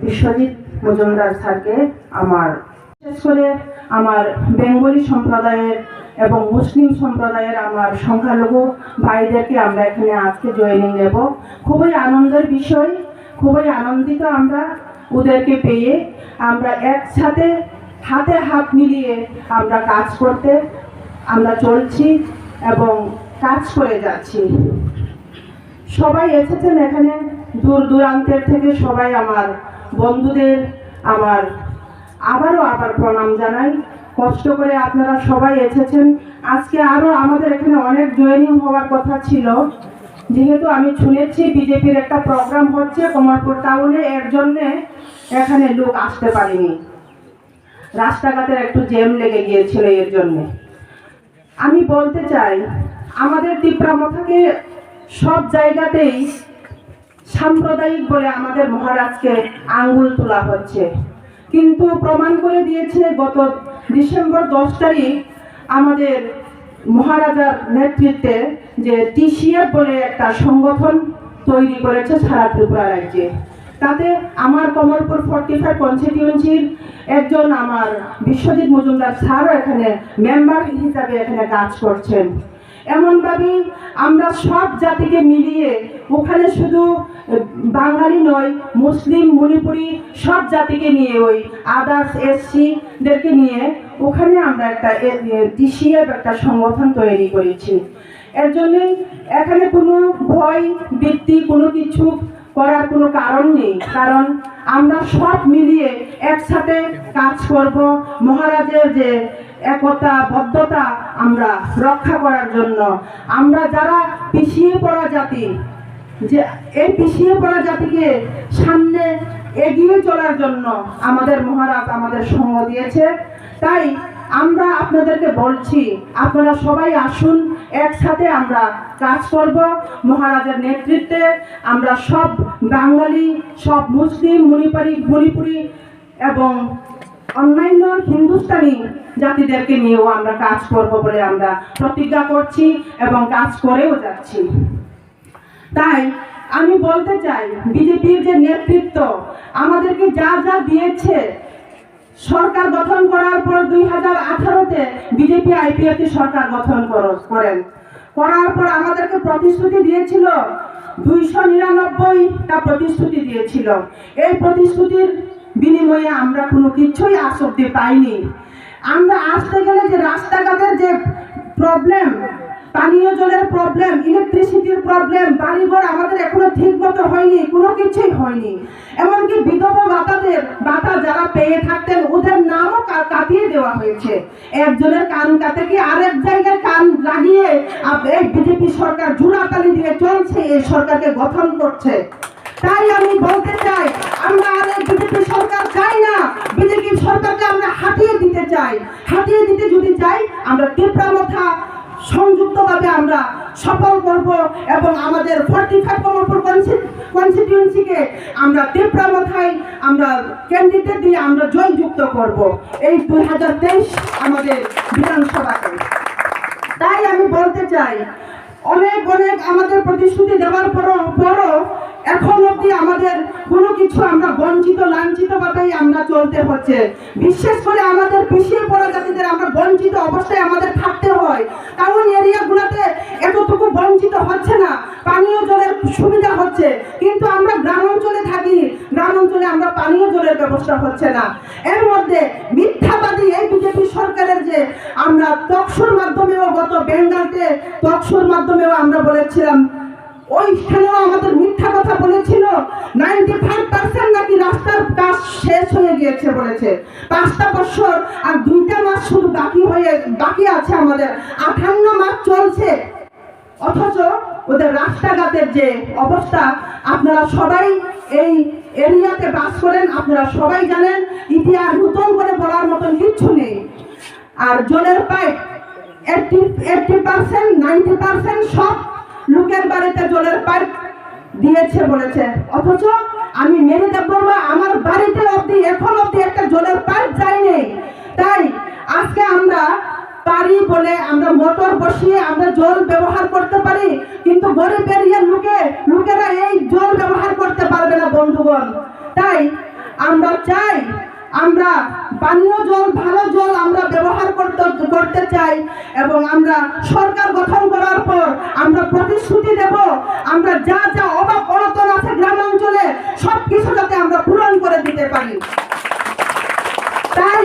বিশ্বজিৎ মজুমদার স্যারকে আমার, বিশেষ করে আমার বেঙ্গলি সম্প্রদায়ের এবং মুসলিম সম্প্রদায়ের আমার সংখ্যালঘু ভাইদেরকে আমরা এখানে আজকে জয়েনিং নেব। খুবই আনন্দের বিষয়, খুবই আনন্দিত আমরা ওদেরকে পেয়ে। আমরা একসাথে হাতে হাত মিলিয়ে আমরা কাজ করতে আমরা চলছি এবং কাজ করে যাচ্ছি। সবাই এসেছেন এখানে দূর দূরান্তের থেকে, সবাই আমার বন্ধুদের আবার প্রণাম জানাই। কষ্ট করে আপনারা সবাই এসেছেন। আজকে আরও আমাদের এখানে অনেক জয়েনিং হওয়ার কথা ছিল, যেহেতু আমি শুনেছি বিজেপির একটা প্রোগ্রাম হচ্ছে কমলপুর টাউনে, এর জন্যে এখানে লোক আসতে পারেনি, রাস্তাঘাটের একটু জ্যাম লেগে গিয়েছিল এর জন্যে। আমি বলতে চাই আমাদের তীব্রামথাকে সব জায়গাতেই সাম্প্রদায়িক বলে আমাদের মহারাজকে আঙ্গুল তোলা হচ্ছে, কিন্তু প্রমাণ করে দিয়েছে গত ডিসেম্বর 10 তারিখ আমাদের মহারাজার নেতৃত্বে যে টিসিএফ বলে একটা সংগঠন তৈরি করেছে সারা ত্রিপুরা রাজ্যে। তাতে আমার কমলপুর 45 কনস্টিটিউয়েন্সির একজন আমার বিশ্বজিৎ মজুমদার স্যারও এখানে মেম্বার হিসাবে এখানে কাজ করছেন। এমনভাবেই আমরা সব জাতিকে মিলিয়ে ওখানে শুধু বাঙালি নয়, মুসলিম, মণিপুরি সব জাতিকে নিয়ে, ওই আদার্স এসসিদেরকে নিয়ে ওখানে আমরা একটা টিসিএফ একটা সংগঠন তৈরি করেছি। এর জন্যই এখানে কোনো ভয় বৃত্তি কোনো কিছু করার কোনো কারণ নেই, কারণ আমরা সব মিলিয়ে একসাথে কাজ করব মহারাজের যে একতা বদ্ধতা আমরা রক্ষা করার জন্য। আমরা যারা পিছিয়ে পড়া জাতি, যে এই পিছিয়ে পড়া জাতিকে সামনে এগিয়ে চলার জন্য আমাদের মহারাজ আমাদের সঙ্গ দিয়েছে। তাই আমরা আপনাদেরকে বলছি, আপনারা সবাই আসুন, একসাথে আমরা কাজ করব মহারাজের নেতৃত্বে। আমরা সব বাঙালি, সব মুসলিম, মণিপুরি এবং অন্যান্য হিন্দুস্তানি জাতিদেরকে নিয়েও আমরা কাজ করব বলে আমরা প্রতিজ্ঞা করছি এবং কাজ করেও যাচ্ছি। তাই আমি বলতে চাই, বিজেপির যে নেতৃত্ব আমাদেরকে যা যা দিয়েছে, সরকার গঠন করার পর 2018-তে বিজেপি আইপিএফটি সরকার গঠন করার পর আমাদেরকে প্রতিশ্রুতি দিয়েছিল, 299টা প্রতিশ্রুতি দিয়েছিল। এই প্রতিশ্রুতির বিনিময়ে আমরা কোনো কিছুই আজ অব্দি পাইনি। আমরা আসতে গেলে যে রাস্তাঘাটের যে প্রবলেম, পানীয় জলের প্রবলেম, ইলেকট্রিসিটির প্রবলেম, বাড়িঘর আমাদের এখনো ঠিক মতো হয়নি, কোনো কিছুই হয়নি। এমনকি বিধবা ভাতা যারা পেয়ে থাকতেন ওদের নামও কাটিয়ে দেওয়া হয়েছে। একজনের কান কাটে কি আরেক জায়গায় কান লাগিয়ে এই বিজেপি সরকার জোড়াতালি দিয়ে চলছে, এই সরকারকে গঠন করছে। তাই আমি বলতে চাই, আমরা আর বিজেপি সরকার চাই না, বিজেপি সরকারকে আমরা হাতিয়ে দিতে চাই। হাতিয়ে দিতে যদি চাই, আমরা তীব্রামথা সংযুক্তভাবে আমরা সফল করব এবং আমাদের 45 কমলপুর কনস্টিটিউয়েন্সিকে আমরা তীব্রামথায় আমরা ক্যান্ডিডেট দিয়ে আমরা জয়যুক্ত করব এই 2023 আমাদের বিধানসভাকে। তাই আমি বলতে চাই, অনেক আমাদের প্রতিশ্রুতি দেওয়ার পরও এখন অবধি আমাদের কোনো কিছু আমরা বঞ্চিত লাঞ্ছিতভাবেই আমরা চলতে হচ্ছে। বিশেষ করে আমাদের পিছিয়ে পড়া জাতিদের আমরা বঞ্চিত অবস্থায় আমাদের থাকতে হয়, কারণ এরিয়াগুলোতে এতটুকু বঞ্চিত হচ্ছে না, পানীয় জলের সুবিধা হচ্ছে, কিন্তু আমরা গ্রাম অঞ্চলে থাকি, গ্রাম অঞ্চলে আমরা পানীয় জলের ব্যবস্থা হচ্ছে না। এর মধ্যে মিথ্যাবাদী এই বিজেপি সরকারের যে আমরা টকশোর মাধ্যমেও, গত বেঙ্গলতে টকশোর মাধ্যমেও আমরা বলেছিলাম, ওইখানেও আমাদের মিথ্যা কথা বলেছিল, 95% নাকি রাস্তার কাজ শেষ হয়ে গিয়েছে বলেছে। 5টা বছর আর 2টা মাস শুধু বাকি আছে, আমাদের 58 মাস চলছে। অথচ ওদের রাস্তাঘাটের যে অবস্থা, আপনারা সবাই এই এরিয়াতে বাস করেন, আপনারা সবাই জানেন, ইতিহাস নতুন করে বলার মতন কিচ্ছু নেই। আর জলের পাইপ 80% 90% সব লোকের বাড়িতে জলের পাইপ দিয়েছে বলেছে। অথচ আমি মেনে বলবো, আমার বাড়িতে এখন অব্দি একটা জলের পাইপ যায়নি। তাই আজকে আমরা পারি বলে আমরা মোটর বসিয়ে আমরা জল ব্যবহার করতে পারি, কিন্তু গরিব এরিয়ার লোকেরা এই জল ব্যবহার করতে পারবে না বন্ধুগণ। তাই আমরা চাই আমরা পানীয় জল ভালো জল আমরা ব্যবহার করতে চাই এবং আমরা সরকার গঠন করার পর আমরা প্রতিশ্রুতি দেব আমরা যা যা অভাব অনটন আছে গ্রামাঞ্চলে সবকিছু যাতে আমরা পূরণ করে দিতে পারি। তাই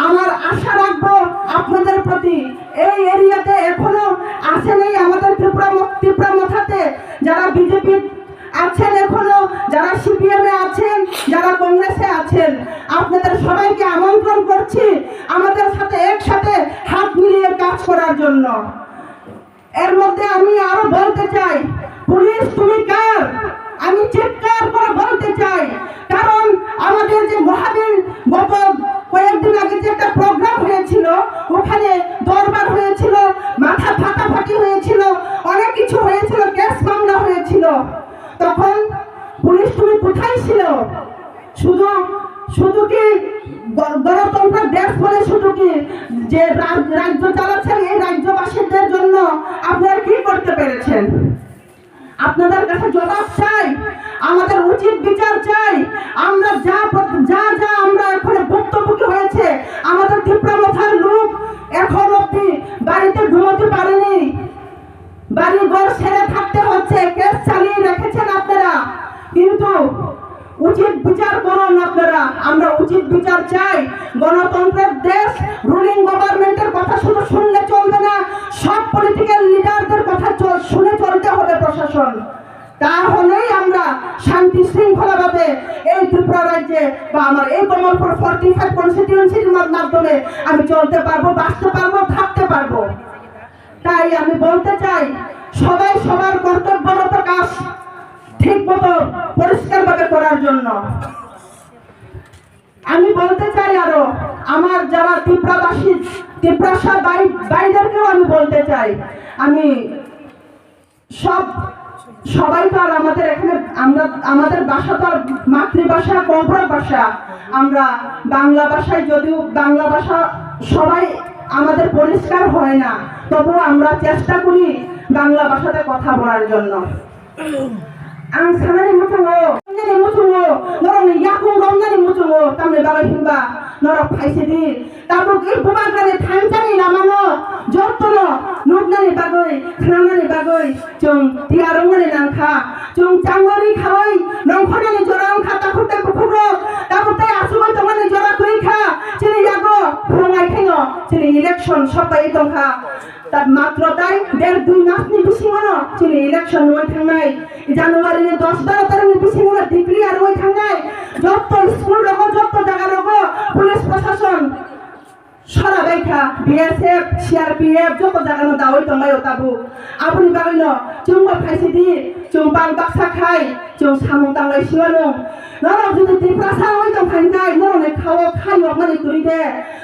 আমার আশা রাখবো আপনাদের প্রতি, এই এরিয়াতে এখনো আসেনি আমাদের ত্রিপুরা মাথাতে যারা বিজেপি আছেন, এখনো যারা সিপিএম এ আছেন, যারা কংগ্রেসে আছেন, আপনাদের সবাইকে আমন্ত্রণ করছি আমাদের সাথে একসাথে হাত মিলিয়ে কাজ করার জন্য। এর মধ্যে আমি আরো বলতে চাই, পুলিশ তুমি কার, আমি চিৎকার করে বলতে চাই, কারণ আমাদের যে মহাবীর গত কয়েকদিন আগে যে একটা প্রোগ্রাম হয়েছিল, ওখানে দরবার হয়েছিল, মাথা ফাটাফাটি হয়েছিল, অনেক কিছু হয়েছিল, কেস মামলা হয়েছিল। তখন পুলিশ তুমি কোথায় ছিল? শুধু কি গণতন্ত্রের দেশ বলে শুধু কি যে রাজ্য চালাচ্ছেন এই রাজ্যবাসীদের জন্য আপনারা কি করতে পেরেছেন? আপনাদের কাছে জবাব চাই, আমাদের উচিত বিচার চাই। আমরা যা আমরা এখন ভুক্তভোগী হয়েছে, আমাদের ত্রিপুরা মাথার লোক এখন অব্দি বাড়িতে ঘুমোতে পারেনি, বাড়ি ঘর ছেড়ে থাকতে হচ্ছে, কেস চালিয়ে রেখেছেন আপনারা, কিন্তু উচিত বিচার করুন আপনারা। আমরা উচিত বিচার চাই। গণতন্ত্রের দেশ, রুলিং গভর্নমেন্টের কথা শুধু শুনলে চলবে না, সব পলিটিক্যাল লিডারদের কথা শুনে চলতে হবে প্রশাসন। তাহলেই আমরা শান্তি শৃঙ্খলাভাবে এই ত্রিপুরা রাজ্যে বা আমার এই কমলপুর 45 কনস্টিটিউয়েন্সির মাধ্যমে আমি চলতে পারবো, বাঁচতে পারবো, থাকতে পারবো। তাই আমি বলতে চাই, সবাই সবার কর্তব্যরত কাজ ঠিক মতো পরিষ্কারভাবে করার জন্য। আমি বলতে চাই আরো আমার যারা ত্রিপুরাবাসী, ত্রিপুরা বাইরেরকেও আমি বলতে চাই, আমি সবাই তো আর আমাদের এখানে আমাদের ভাষা তো আর মাতৃভাষা কমফোর্ট ভাষা, আমরা বাংলা ভাষায়, যদিও বাংলা ভাষা সবাই আমাদের পরিষ্কার হয় না, তবুও আমরা চেষ্টা করি বাংলা ভাষাতে কথা বলার জন্য। ang sanani mutungo norong yakung romnani mutungo tamne bagai himba norok phaisedi tabuk ei bumagane thangjani lamano jottono nugnani bagoi khnangani bagoi chung tiarongani nangkha chung changori khawai nongkhonani jorang khata khute kukhuro tabutai asugoi tongani jora kuri kha chini yago phrongai khengo chini election sobai tongkha তার মাত্র তাই 1.5-2 মাস নি বিসিমনো চিনি election হই থাঙ্গাই জানুয়ারি নি 10-12 তারিখ নি বিসিমনো declare হই থাঙ্গাই যত স্কুল রকম যত জায়গা রকম পুলিশ প্রশাসন সারা বাইখা বিএসএফ সিআরপিএফ যত জায়গা ন দাওই তমাই ওতাবু আপনি বাগৈন চুংবা ফাইসিদি চুংপাং বাক্সা খাই চুং সামুং তাংলাই সিওনো নরক যদি ত্রিপুরা সাং হই তং ফাইনগাই নরনে খাও খাইও মানে করি দে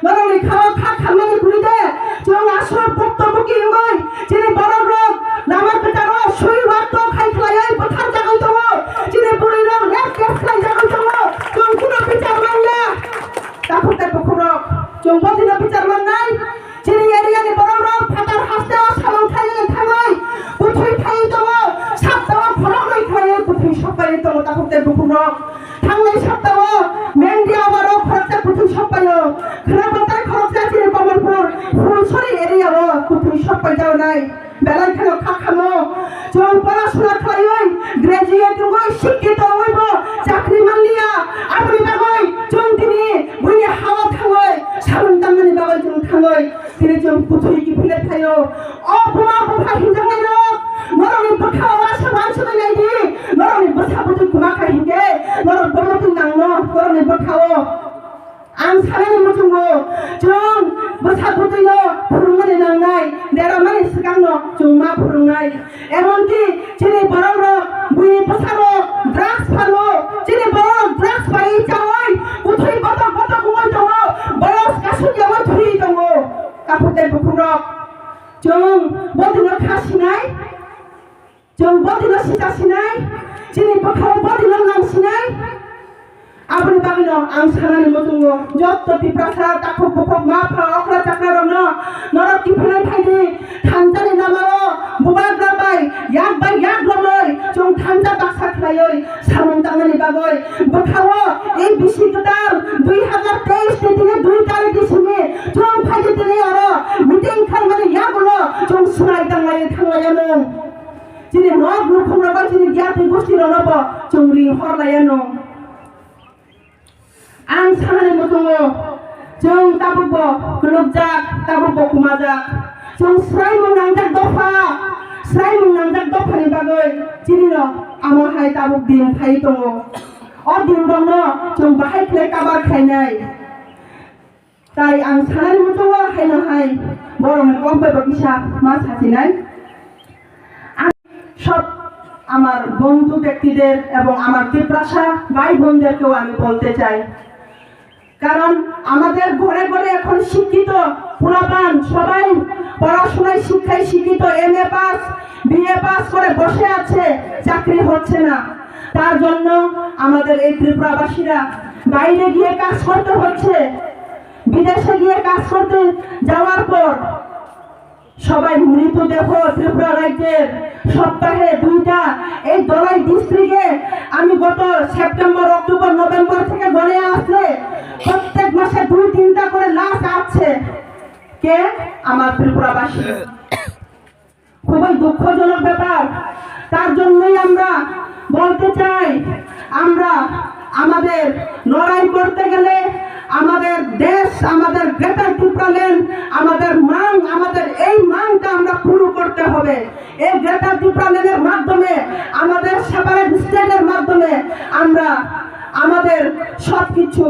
নরনে খাও খামানি করি দে চুং আসর বক্তব্যকি হই যিনি বড় রোগ নামার পেটারো সুই ওয়াত খাই খলাই পথার জাগাই তো যিনি বুড়ি রোগ নেক কেস খাই জাগাই তো চুং কুনো বিচার মানলা তাকুতে পখরক চুং বদিনা বিচার মাননাই যিনি এরিয়া নি বড় রোগ ফাটার হাসতে সামং খাই থামাই কুথুই খাই তো সাতটাও ফরক নাই খাই কুথুই সবাই তো তাকুতে পখরক থাঙ্গাই সাতটাও মেন্ডি আবারও খরচা কুথুই সবাই খরাবতার খরচা চিনি কমলপুর ফুলছড়ি এরিয়া কুথুই সবাই যাও নাই বেলাই খানো খাখামো চুং পড়াশোনা খাই গ্রাজুয়েট হই শিক্ষিত হইব চাকরি মানলিয়া আপনি বাগৈ চুং তিনি বুইনি হাওয়া থাঙ্গই সামন তাঙ্গানি বাগৈ চুং থাঙ্গই তিনি চুং কুথুই কি ফিলে থাইও ও বুমা বুফা হিনজাঙ্গাই রক নরনি বখাও আসা মানসুই নাইদি নরনি বসাবুতু কুমা খাই হিকে নরন বমতু নাংনো নরনি বখাও आं सानानि मुथुंगो जों बोसाबुतैनो फुरुंगानि नांनाय देरामानि सिगांनो जों मा फुरुंनाय एमनकि जिनि बर'रो बुनि बोसारो ड्राग्स फानो जिनि बर'रो ड्राग्स बायि जावै उथै बत गुमै दङ बयस गासैयावबो थुरि दङ काफुते बुखुरक जों बदिनो खासिनाय जों बदिनो सिटासिनाय जिनि बोखाव बदिनो नांसिनाय आबुनि बागैनो ang sanani motungo jotto tiprasa takuk pokok mapha okra chakrarongno norok tiphanai phaidi thanjani namao bubak rabai yak lomoi chung thanja baksa khlaioi samon tangani bagoi bokhawo ei bishikatar 2023 tine 2 tarik disime chung phaidi tine aro meeting khalmani yagulo chung sunai tangai thangayanong jini nok nukhong rabai jini gyati gosti ronobo chung ring horlayanong ang sanani motungo chung tabubo kulukjak tabubo kumajak chung srai mungnangjak dofani bagoi jinino amo hai tabuk din khai tongo o din dongno chung bahai khlai kabar khainai tai ang sanani motungo haino hai borong kombe bakisa ma satinai সব আমার বন্ধু ব্যক্তিদের এবং আমার তিপ্রাসা ভাই বোনদেরকেও আমি বলতে চাই কারণ আমাদের ঘরে ঘরে এখন শিক্ষিত পুরাপান সবাই পড়াশোনায় শিক্ষায় শিক্ষিত এমএ পাস বিএ পাস করে বসে আছে চাকরি হচ্ছে না তার জন্য আমাদের এই ত্রিপুরাবাসীরা বাইরে গিয়ে কাজ করতে হচ্ছে বিদেশে গিয়ে কাজ করতে যাওয়ার পর সবাই মৃতদেহ ত্রিপুরা রাজ্যের সপ্তাহে 2টা এই দলাই ডিস্ট্রিক্টে আমি গত সেপ্টেম্বর অক্টোবর নভেম্বর থেকে গড়ে আসলে প্রত্যেক মাসে 2-3টা করে লাশ আসছে কে আমার ত্রিপুরাবাসী খুবই দুঃখজনক ব্যাপার তার জন্যই আমরা বলতে চাই আমরা আমাদের লড়াই করতে গেলে আমাদের দেশ আমাদের গ্রেটার ত্রিপুরাল্যান্ড আমাদের এই মাংটা আমরা পুরো করতে হবে এই গ্রেটার ত্রিপুরাল্যান্ডের মাধ্যমে আমাদের সেপারেট স্টেটের মাধ্যমে আমরা আমাদের সবকিছু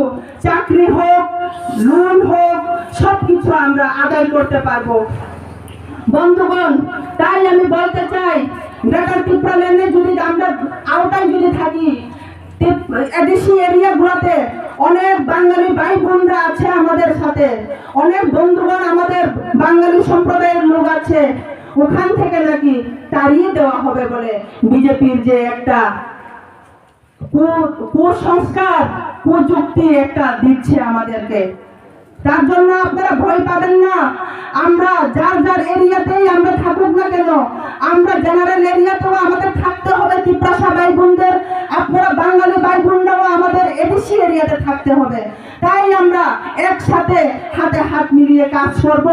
চাকরি হোক লোন হোক সবকিছু আমরা আদায় করতে পারবো বন্ধুগণ তাই আমি বলতে চাই গ্রেটার ত্রিপুরাল্যান্ডে যদি আমরা আওতায় যদি থাকি এডিসি এরিয়াগুলোতে অনেক বাঙালি ভাই বোনরা আছে আমাদের সাথে অনেক বন্ধুগণ আমাদের বাঙালি সম্প্রদায়ের লোক আছে ওখান থেকে নাকি তাড়িয়ে দেওয়া হবে বলে বিজেপির যে একটা কুসংস্কার কুযুক্তি একটা দিচ্ছে আমাদেরকে তার জন্য আপনারা ভয় পাবেন না আমরা যার এরিয়াতেই আমরা থাকুক না কেন আমরা জেনারেল এরিয়াতেও আমাদের থাকতে হবে তিপ্রাসা ভাই বোনদের আপনারা বাঙালি ভাই বোনরাও আমাদের এডিসি এরিয়াতে থাকতে হবে তাই আমরা একসাথে হাতে হাত মিলিয়ে কাজ করব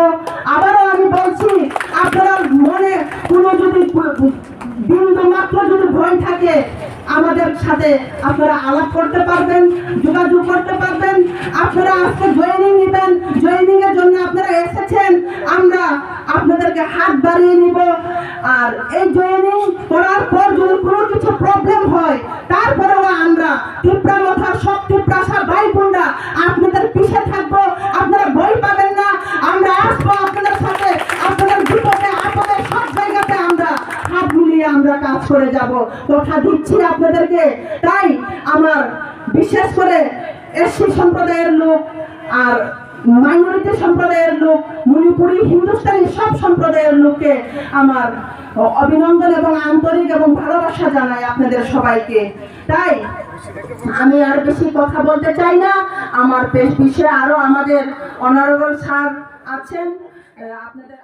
আবারও আমি বলছি আপনারা মনে কোনো যদি বিন্দু মাত্র যদি ভয় থাকে আমাদের সাথে আপনারা আলাপ করতে পারবেন যোগাযোগ করতে পারবেন আপনারা আজকে জয়েনিং নেবেন জয়েনিং এর জন্য আপনারা এসেছেন আমরা আপনাদেরকে হাত বাড়িয়ে নিব আর এই জয়েনিং করার পর যদি কোনো কিছু প্রবলেম হয় তারপরেও আমরা ত্রিপুরা মাথার সব ত্রিপ্রাসা ভাই বোনরা আপনাদের পিছে থাকবো আপনারা ভয় পাবেন না আমরা আসবো আপনাদের সাথে আপনাদের বিপদে আপদে সব জায়গাতে আমরা হাত মিলিয়ে আমরা কাজ করে যাব কথা দিচ্ছি আপনাদেরকে তাই আমার বিশেষ করে এসসি সম্প্রদায়ের লোক আর মাইনরিটি সম্প্রদায়ের লোক মণিপুরি হিন্দুস্তানি সব সম্প্রদায়ের লোককে আমার অভিনন্দন এবং আন্তরিক এবং ভালোবাসা জানাই আপনাদের সবাইকে তাই আমি আর বেশি কথা বলতে চাই না আমার বিষয়ে আরো আমাদের অনারেবল স্যার আছেন আপনাদের